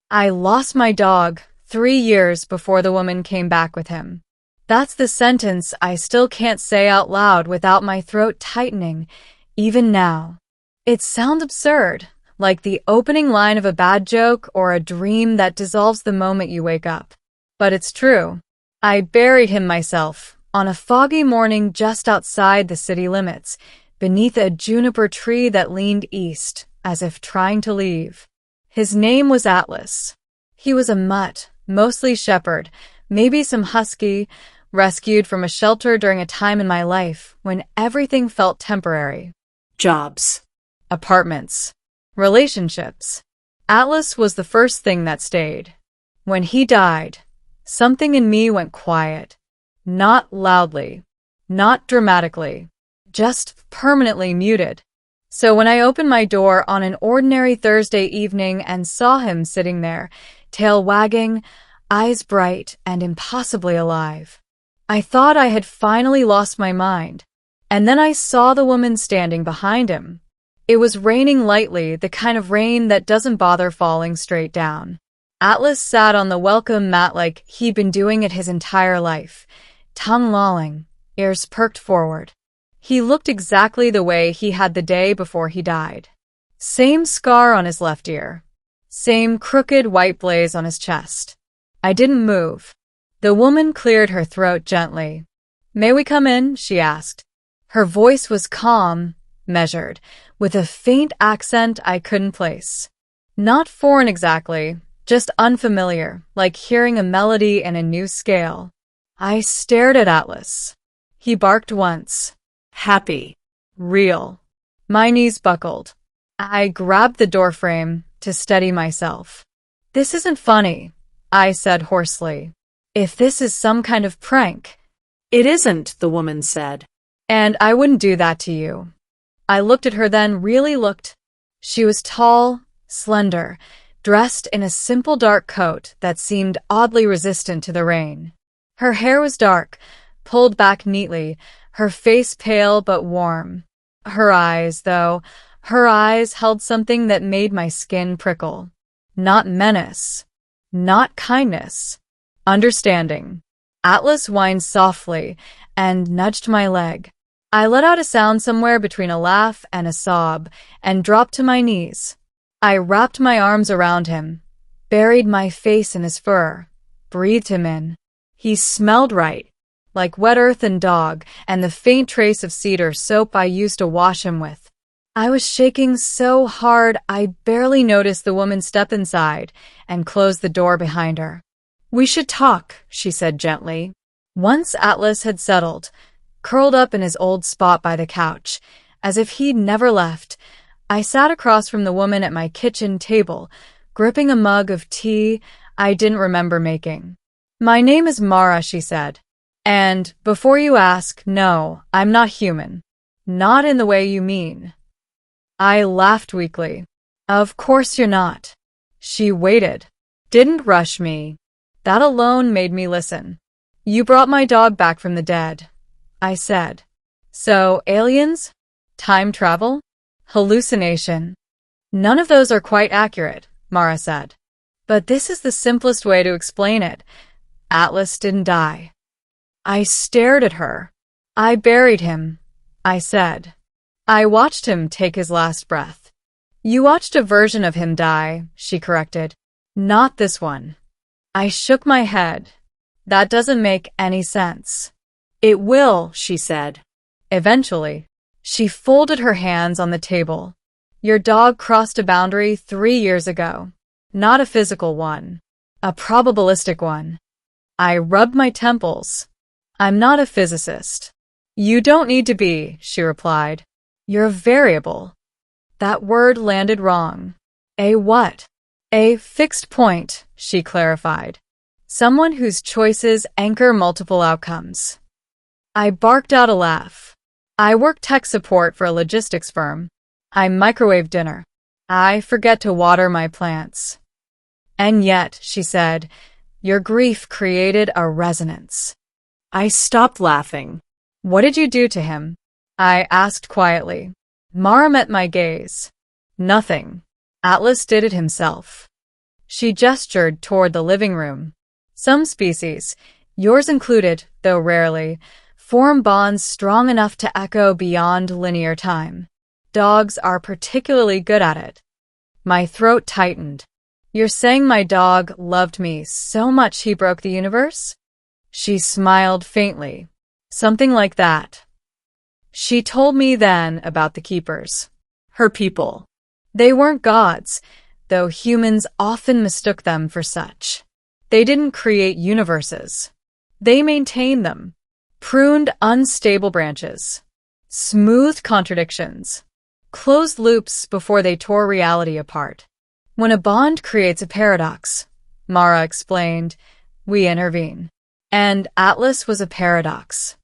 I lost my dog 3 years before the woman came back with him. That's the sentence I still can't say out loud without my throat tightening, even now. It sounds absurd, like the opening line of a bad joke or a dream that dissolves the moment you wake up. But it's true. I buried him myself on a foggy morning just outside the city limits, beneath a juniper tree that leaned east, as if trying to leave. His name was Atlas. He was a mutt, mostly shepherd, maybe some husky, rescued from a shelter during a time in my life when everything felt temporary. Jobs. Apartments. Relationships. Atlas was the first thing that stayed. When he died, something in me went quiet. Not loudly, not dramatically, just permanently muted. So when I opened my door on an ordinary Thursday evening and saw him sitting there, tail wagging, eyes bright and impossibly alive, I thought I had finally lost my mind. And then I saw the woman standing behind him. It was raining lightly, the kind of rain that doesn't bother falling straight down. Atlas sat on the welcome mat like he'd been doing it his entire life, tongue lolling, ears perked forward. He looked exactly the way he had the day before he died. Same scar on his left ear. Same crooked white blaze on his chest. I didn't move. The woman cleared her throat gently. "May we come in?" she asked. Her voice was calm, measured, with a faint accent I couldn't place. Not foreign exactly, just unfamiliar, like hearing a melody in a new scale. I stared at Atlas. He barked once. Happy. Real. My knees buckled. I grabbed the doorframe to steady myself. "This isn't funny," I said hoarsely. "If this is some kind of prank." "It isn't," the woman said. "And I wouldn't do that to you." I looked at her then, really looked. She was tall, slender, dressed in a simple dark coat that seemed oddly resistant to the rain. Her hair was dark, pulled back neatly, her face pale but warm. Her eyes held something that made my skin prickle. Not menace. Not kindness. Understanding. Atlas whined softly and nudged my leg. I let out a sound somewhere between a laugh and a sob and dropped to my knees. I wrapped my arms around him, buried my face in his fur, breathed him in. He smelled right, like wet earth and dog and the faint trace of cedar soap I used to wash him with. I was shaking so hard I barely noticed the woman step inside and close the door behind her. "We should talk," she said gently. Once Atlas had settled, curled up in his old spot by the couch, as if he'd never left, I sat across from the woman at my kitchen table, gripping a mug of tea I didn't remember making. "My name is Mara," she said. "And, before you ask, no, I'm not human. Not in the way you mean." I laughed weakly. "Of course you're not." She waited. Didn't rush me. That alone made me listen. "You brought my dog back from the dead," I said. "So, aliens? Time travel? Hallucination?" "None of those are quite accurate," Mara said. "But this is the simplest way to explain it. Atlas didn't die." I stared at her. "I buried him," I said. "I watched him take his last breath." "You watched a version of him die," she corrected. "Not this one." I shook my head. "That doesn't make any sense." "It will," she said. "Eventually." She folded her hands on the table. "Your dog crossed a boundary 3 years ago. Not a physical one. A probabilistic one." I rubbed my temples. "I'm not a physicist." "You don't need to be," she replied. "You're a variable." That word landed wrong. "A what?" "A fixed point," she clarified. "Someone whose choices anchor multiple outcomes." I barked out a laugh. "I work tech support for a logistics firm. I microwave dinner. I forget to water my plants." "And yet," she said, "your grief created a resonance." I stopped laughing. "What did you do to him?" I asked quietly. Mara met my gaze. "Nothing. Atlas did it himself." She gestured toward the living room. Some species, yours included, though rarely, form bonds strong enough to echo beyond linear time. Dogs are particularly good at it. My throat tightened. You're saying my dog loved me so much he broke the universe? She smiled faintly. Something like that. She told me then about the keepers. Her people. They weren't gods, though humans often mistook them for such. They didn't create universes. They maintained them. Pruned unstable branches. Smoothed contradictions. Closed loops before they tore reality apart. When a bond creates a paradox, Mara explained, we intervene. And Atlas was a paradox.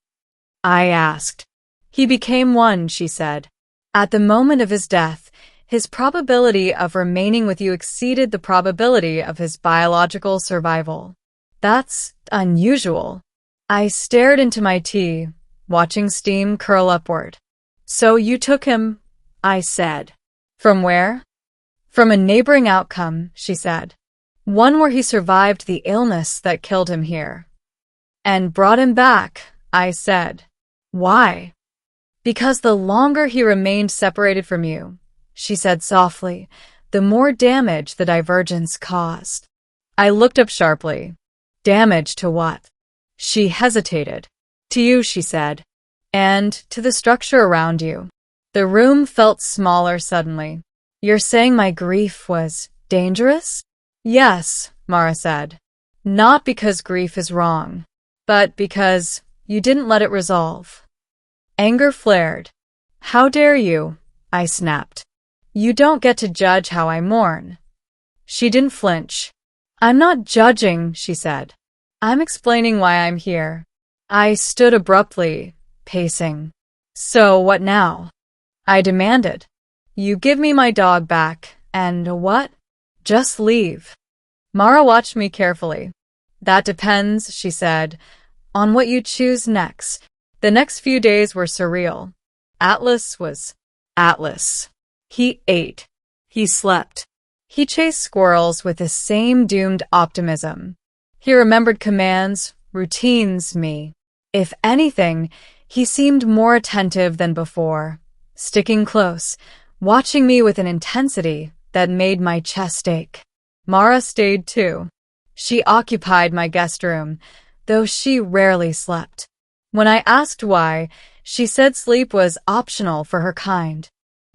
I asked. He became one, she said. At the moment of his death, his probability of remaining with you exceeded the probability of his biological survival. That's unusual. I stared into my tea, watching steam curl upward. So you took him, I said. From where? From a neighboring outcome, she said. One where he survived the illness that killed him here. And brought him back, I said. Why? Because the longer he remained separated from you, she said softly, the more damage the divergence caused. I looked up sharply. Damage to what? She hesitated. To you, she said. And to the structure around you. The room felt smaller suddenly. You're saying my grief was dangerous? Yes, Mara said. Not because grief is wrong, but because you didn't let it resolve. Anger flared. How dare you? I snapped. You don't get to judge how I mourn. She didn't flinch. I'm not judging, she said. I'm explaining why I'm here. I stood abruptly, pacing. So what now? I demanded. You give me my dog back, and what? Just leave. Mara watched me carefully. That depends, she said, on what you choose next. The next few days were surreal. Atlas was Atlas. He ate. He slept. He chased squirrels with the same doomed optimism. He remembered commands, routines, me. If anything, he seemed more attentive than before, sticking close, watching me with an intensity that made my chest ache. Mara stayed too. She occupied my guest room, though she rarely slept. When I asked why, she said sleep was optional for her kind.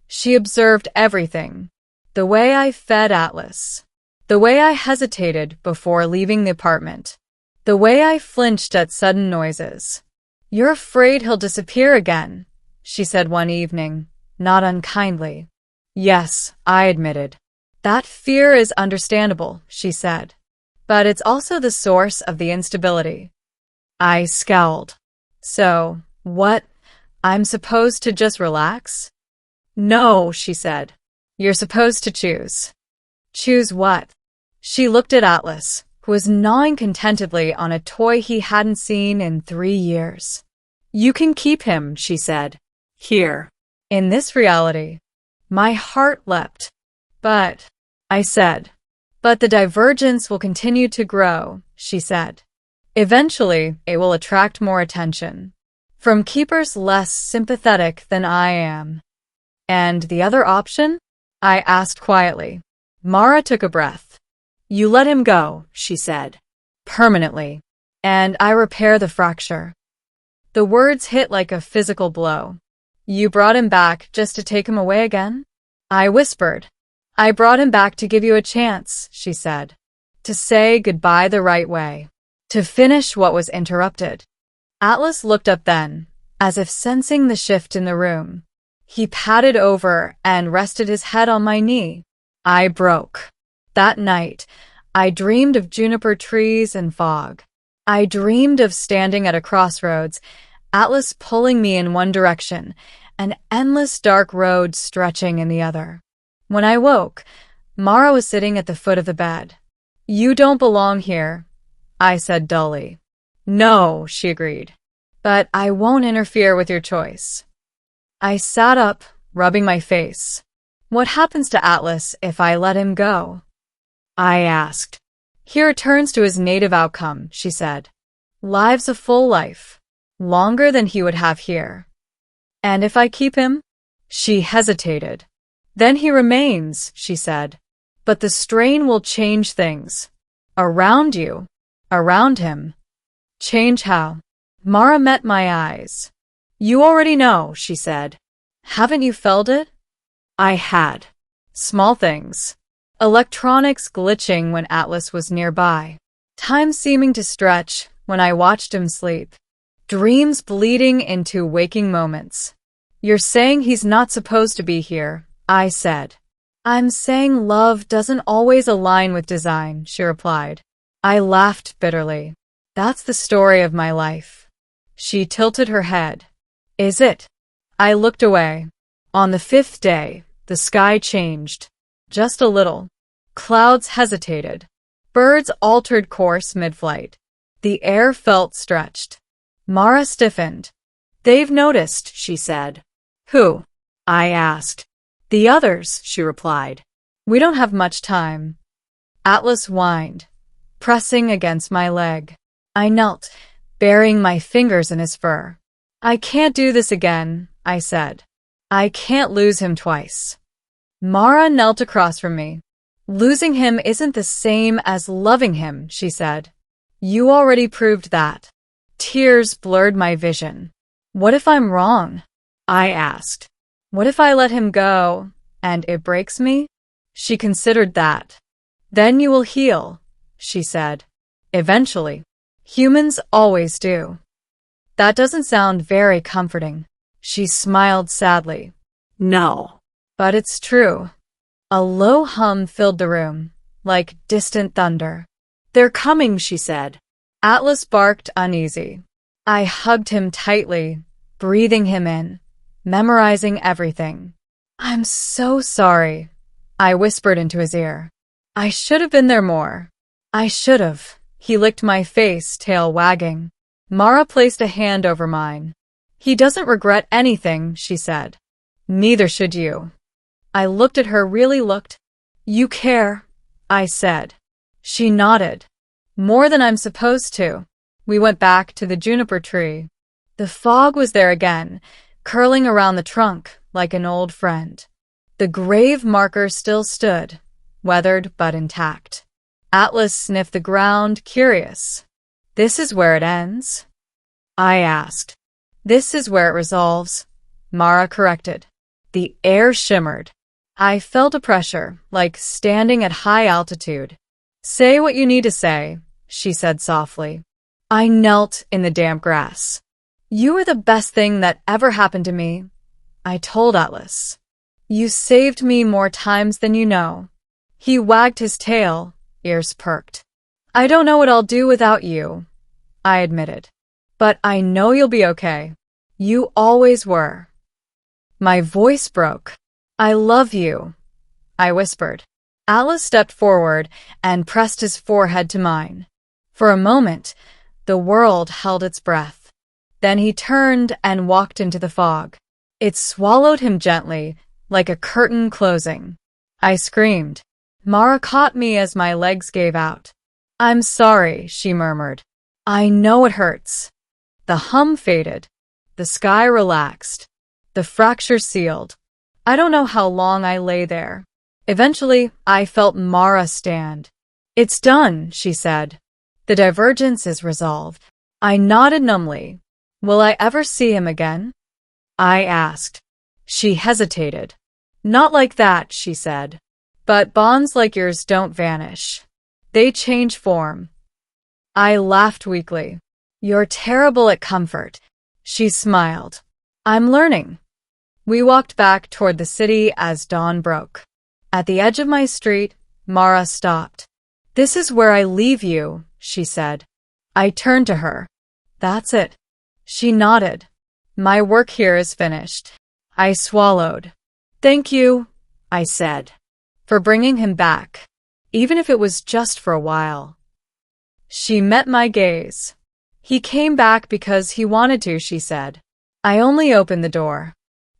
She observed everything. The way I fed Atlas. The way I hesitated before leaving the apartment. The way I flinched at sudden noises. You're afraid he'll disappear again, she said one evening, not unkindly. Yes, I admitted. That fear is understandable, she said. But it's also the source of the instability. I scowled. So, what? I'm supposed to just relax? No, she said. You're supposed to choose. Choose what? She looked at Atlas, who was gnawing contentedly on a toy he hadn't seen in 3 years. You can keep him, she said. Here. In this reality. My heart leapt. But, I said. But the divergence will continue to grow, she said. Eventually, it will attract more attention. From keepers less sympathetic than I am. And the other option? I asked quietly. Mara took a breath. You let him go, she said. Permanently. And I repair the fracture. The words hit like a physical blow. You brought him back just to take him away again? I whispered. I brought him back to give you a chance, she said. To say goodbye the right way. To finish what was interrupted. Atlas looked up then, as if sensing the shift in the room. He patted over and rested his head on my knee. I broke. That night, I dreamed of juniper trees and fog. I dreamed of standing at a crossroads, Atlas pulling me in one direction, an endless dark road stretching in the other. When I woke, Mara was sitting at the foot of the bed. You don't belong here, I said dully. No, she agreed. But I won't interfere with your choice. I sat up, rubbing my face. What happens to Atlas if I let him go? I asked. He returns to his native outcome, she said. Lives a full life, longer than he would have here. And if I keep him? She hesitated. Then he remains, she said. But the strain will change things. Around you. Around him. Change how? Mara met my eyes. You already know, she said. Haven't you felt it? I had. Small things. Electronics glitching when Atlas was nearby. Time seeming to stretch when I watched him sleep. Dreams bleeding into waking moments. You're saying he's not supposed to be here, I said. I'm saying love doesn't always align with design, she replied. I laughed bitterly. That's the story of my life. She tilted her head. Is it? I looked away. On the 5th day, the sky changed. Just a little. Clouds hesitated. Birds altered course mid-flight. The air felt stretched. Mara stiffened. They've noticed, she said. Who? I asked. The others, she replied. We don't have much time. Atlas whined, pressing against my leg. I knelt, burying my fingers in his fur. I can't do this again, I said. I can't lose him twice. Mara knelt across from me. Losing him isn't the same as loving him, she said. You already proved that. Tears blurred my vision. What if I'm wrong? I asked. What if I let him go, and it breaks me? She considered that. Then you will heal, she said. Eventually. Humans always do. That doesn't sound very comforting. She smiled sadly. No. But it's true. A low hum filled the room, like distant thunder. They're coming, she said. Atlas barked uneasy. I hugged him tightly, breathing him in, memorizing everything. I'm so sorry, I whispered into his ear. I should have been there more. I should have. He licked my face, tail wagging. Mara placed a hand over mine. He doesn't regret anything, she said. Neither should you. I looked at her, really looked. You care, I said. She nodded. More than I'm supposed to. We went back to the juniper tree. The fog was there again, curling around the trunk like an old friend. The grave marker still stood, weathered but intact. Atlas sniffed the ground, curious. This is where it ends? I asked. This is where it resolves, Mara corrected. The air shimmered. I felt a pressure, like standing at high altitude. Say what you need to say, she said softly. I knelt in the damp grass. You were the best thing that ever happened to me, I told Atlas. You saved me more times than you know. He wagged his tail, ears perked. I don't know what I'll do without you, I admitted. But I know you'll be okay. You always were. My voice broke. I love you, I whispered. Atlas stepped forward and pressed his forehead to mine. For a moment, the world held its breath. Then he turned and walked into the fog. It swallowed him gently, like a curtain closing. I screamed. Mara caught me as my legs gave out. I'm sorry, she murmured. I know it hurts. The hum faded. The sky relaxed. The fracture sealed. I don't know how long I lay there. Eventually, I felt Mara stand. It's done, she said. The divergence is resolved. I nodded numbly. Will I ever see him again? I asked. She hesitated. Not like that, she said. But bonds like yours don't vanish. They change form. I laughed weakly. You're terrible at comfort. She smiled. I'm learning. We walked back toward the city as dawn broke. At the edge of my street, Mara stopped. This is where I leave you, she said. I turned to her. That's it. She nodded. My work here is finished. I swallowed. Thank you, I said, for bringing him back, even if it was just for a while. She met my gaze. He came back because he wanted to, she said. I only opened the door.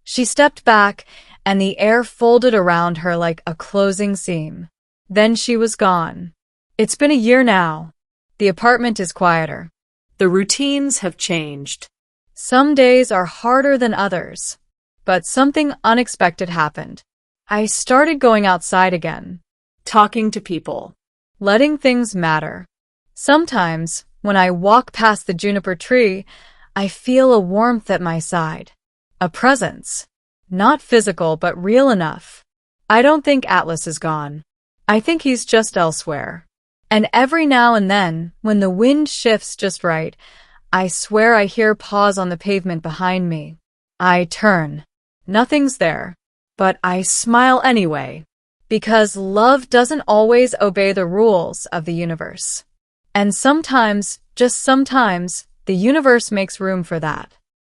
She stepped back, and the air folded around her like a closing seam. Then she was gone. It's been a year now. The apartment is quieter. The routines have changed. Some days are harder than others. But something unexpected happened. I started going outside again. Talking to people. Letting things matter. Sometimes, when I walk past the juniper tree, I feel a warmth at my side. A presence. Not physical, but real enough. I don't think Atlas is gone. I think he's just elsewhere. And every now and then, when the wind shifts just right, I swear I hear paws on the pavement behind me. I turn. Nothing's there. But I smile anyway. Because love doesn't always obey the rules of the universe. And sometimes, just sometimes, the universe makes room for that.